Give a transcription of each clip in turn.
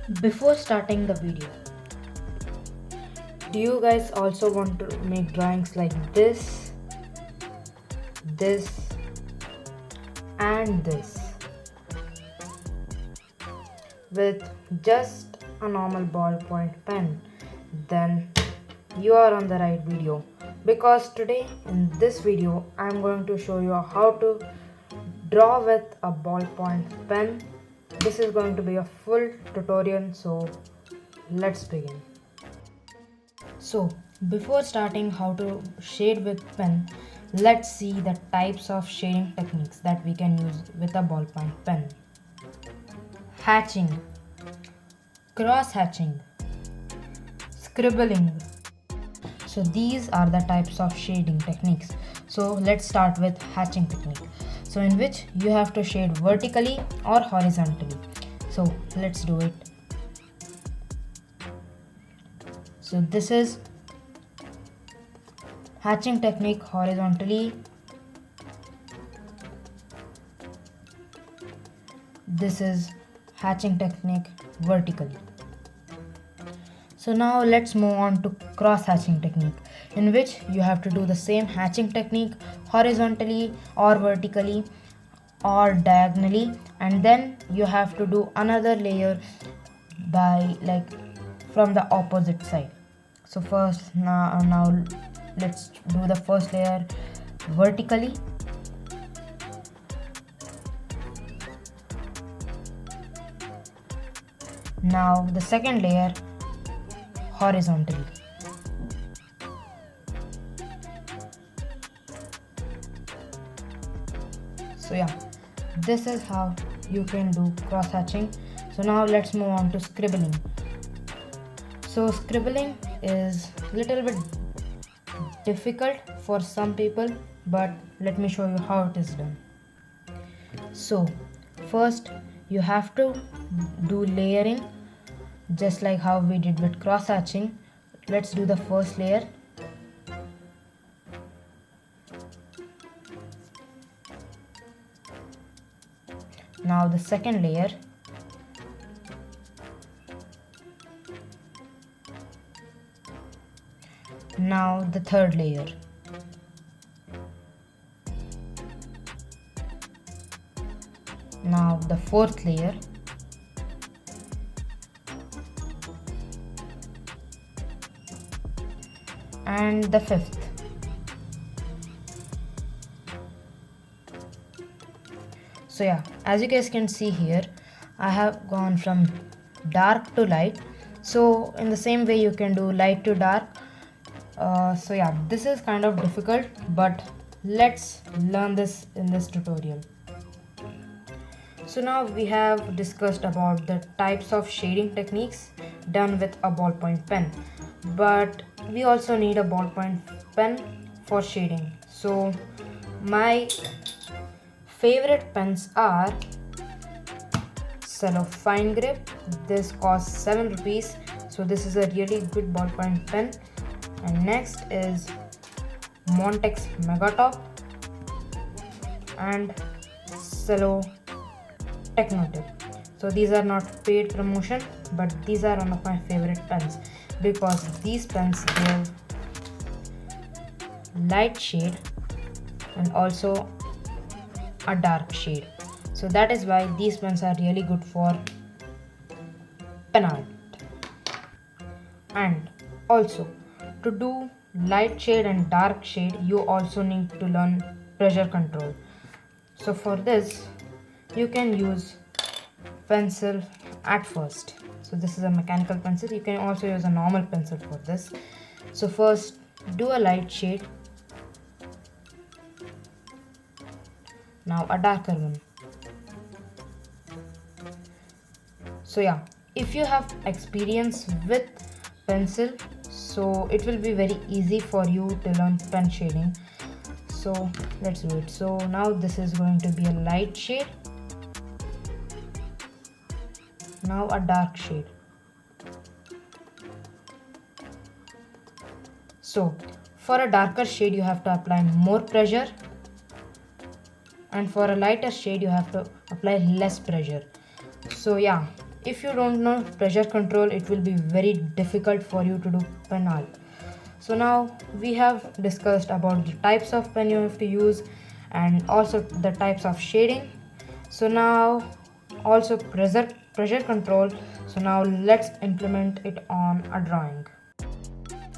Before starting the video, do you guys also want to make drawings like this, and this with just a normal ballpoint pen? Then you are on the right video, because today in this video I'm going to show you how to draw with a ballpoint pen. This is going to be a full tutorial, so let's begin. So before starting how to shade with pen, let's see the types of shading techniques that we can use with a ballpoint pen. Hatching, cross hatching, scribbling. So these are the types of shading techniques. So let's start with hatching technique, so in which you have to shade vertically or horizontally. So let's do it. So this is hatching technique horizontally. This is hatching technique vertically. So now let's move on to cross hatching technique, in which you have to do the same hatching technique horizontally or vertically or diagonally, and then you have to do another layer by from the opposite side. So first now let's do the first layer vertically. Now the second layer horizontally. So yeah, this is how you can do cross hatching. So now let's move on to scribbling. So scribbling is little bit difficult for some people, but let me show you how it is done. So first you have to do layering, just like how we did with cross hatching. Let's do the first layer. Now the second layer. Now the third layer. Now the fourth layer. And the fifth. So yeah, as you guys can see here, I have gone from dark to light. So in the same way you can do light to dark. So yeah, this is kind of difficult, but let's learn this in this tutorial. So now we have discussed about the types of shading techniques done with a ballpoint pen, but we also need a ballpoint pen for shading. So my favorite pens are Cello Fine Grip. This costs 7 rupees, so this is a really good ballpoint pen. And next is Montex Megatop and Cello Technotip. So these are not paid promotion, but these are one of my favorite pens, because these pens give light shade and also a dark shade. So that is why these pens are really good for pen art. And also, to do light shade and dark shade, you also need to learn pressure control. So for this you can use pencil at first. So this is a mechanical pencil. You can also use a normal pencil for this. So first do a light shade. Now a darker one. So yeah, if you have experience with pencil, so it will be very easy for you to learn pen shading. So let's do it. So now this is going to be a light shade. Now a dark shade. So for a darker shade you have to apply more pressure, and for a lighter shade you have to apply less pressure. So yeah, if you don't know pressure control, it will be very difficult for you to do pen art. So now we have discussed about the types of pen you have to use and also the types of shading. So now also pressure control. So now let's implement it on a drawing.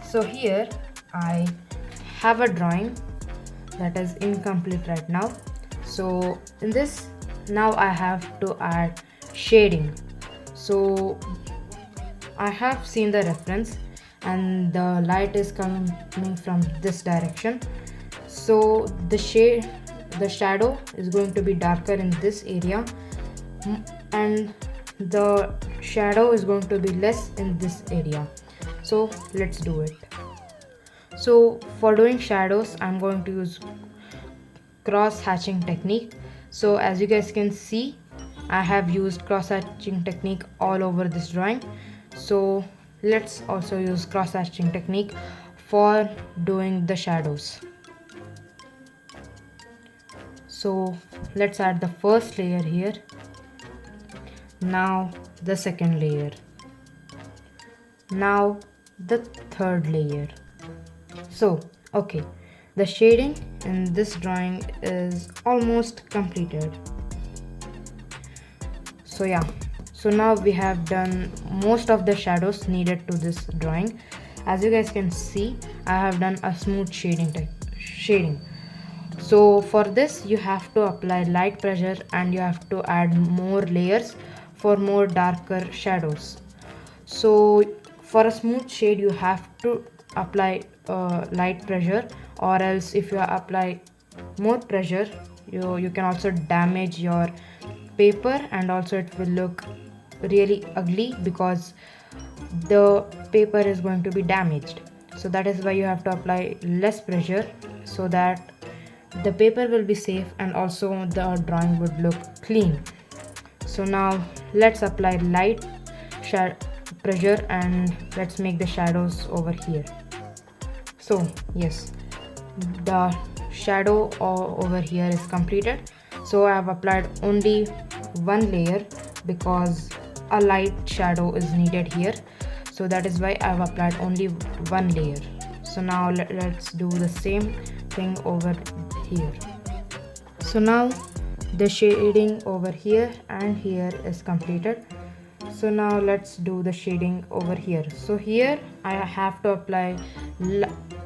So here I have a drawing that is incomplete right now. So in this, now I have to add shading. So I have seen the reference and the light is coming from this direction. So the shadow is going to be darker in this area, and the shadow is going to be less in this area. So let's do it. So for doing shadows, I'm going to use cross hatching technique. So as you guys can see, I have used cross hatching technique all over this drawing. So let's also use cross hatching technique for doing the shadows. So let's add the first layer here. Now the second layer. Now the third layer. So okay, the shading in this drawing is almost completed. So yeah, so now we have done most of the shadows needed to this drawing. As you guys can see, I have done a smooth shading. So for this you have to apply light pressure and you have to add more layers for more darker shadows. So for a smooth shade you have to apply light pressure, or else if you apply more pressure you can also damage your paper, and also it will look really ugly because the paper is going to be damaged. So that is why you have to apply less pressure so that the paper will be safe and also the drawing would look clean. So now let's apply light pressure and let's make the shadows over here. So yes, the shadow over here is completed. So I have applied only one layer because a light shadow is needed here. So that is why I have applied only one layer. So now let's do the same thing over here. So now the shading over here and here is completed. So now let's do the shading over here. So here I have to apply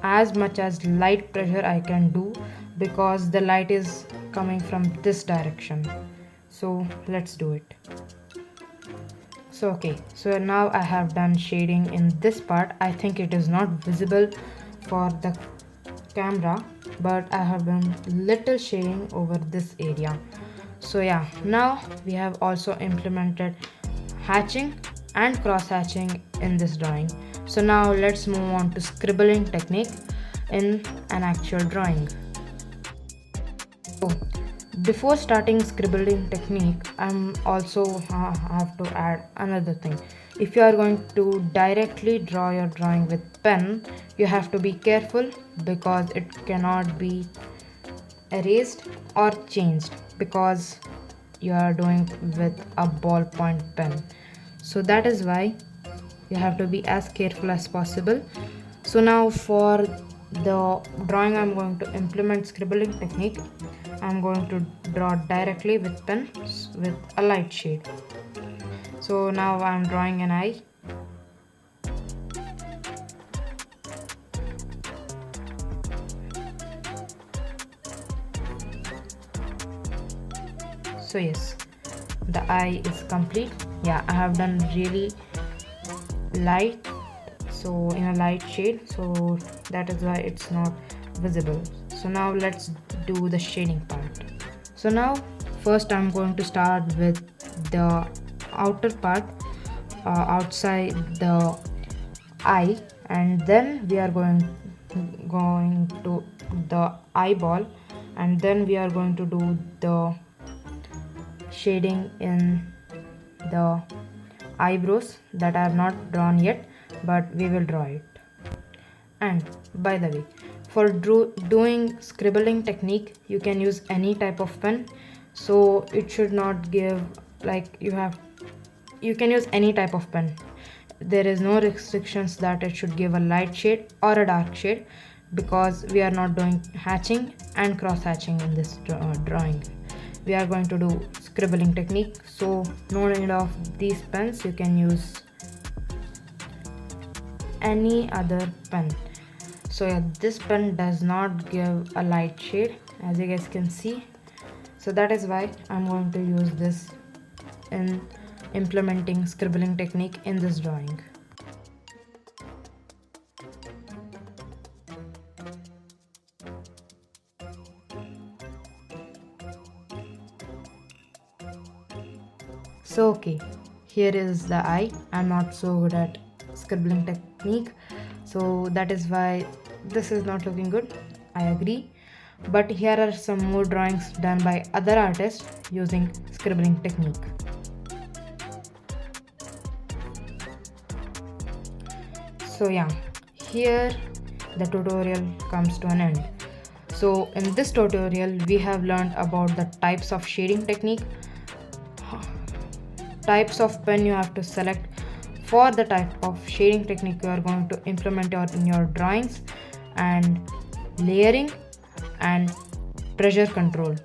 as much as light pressure I can do because the light is coming from this direction. So let's do it. So okay, so now I have done shading in this part. I think it is not visible for the camera, but I have done little shading over this area. So yeah, now we have also implemented hatching and cross hatching in this drawing. So now let's move on to scribbling technique in an actual drawing. So before starting scribbling technique, I'm also have to add another thing. If you are going to directly draw your drawing with pen, you have to be careful because it cannot be erased or changed because you are doing with a ballpoint pen. So that is why you have to be as careful as possible. So now for the drawing I'm going to implement scribbling technique. I'm going to draw directly with pen with a light shade. So now I'm drawing an eye. So yes, the eye is complete. Yeah, I have done really light, so in a light shade, so that is why it's not visible. So now let's do the shading part. So now first I'm going to start with the outer part outside the eye, and then we are going to the eyeball, and then we are going to do the shading in the eyebrows that I have not drawn yet, but we will draw it. And by the way, for doing scribbling technique, you can use any type of pen, so it should not give like you have you can use any type of pen. There is no restrictions that it should give a light shade or a dark shade, because we are not doing hatching and cross hatching in this drawing. We are going to do scribbling technique, so no need of these pens. You can use any other pen. So yeah, this pen does not give a light shade, as you guys can see, so that is why I'm going to use this in implementing scribbling technique in this drawing. So okay, here is the eye. I'm not so good at scribbling technique, so that is why this is not looking good, I agree. But here are some more drawings done by other artists using scribbling technique. So yeah, here the tutorial comes to an end. So in this tutorial we have learned about the types of shading technique, types of pen you have to select for the type of shading technique you are going to implement in your drawings, and layering and pressure control.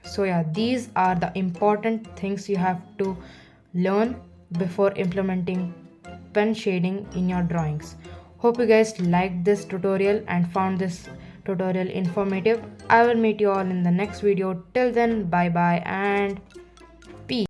So yeah, these are the important things you have to learn before implementing pen shading in your drawings. Hope you guys liked this tutorial and found this tutorial informative. I will meet you all in the next video. Till then, bye bye and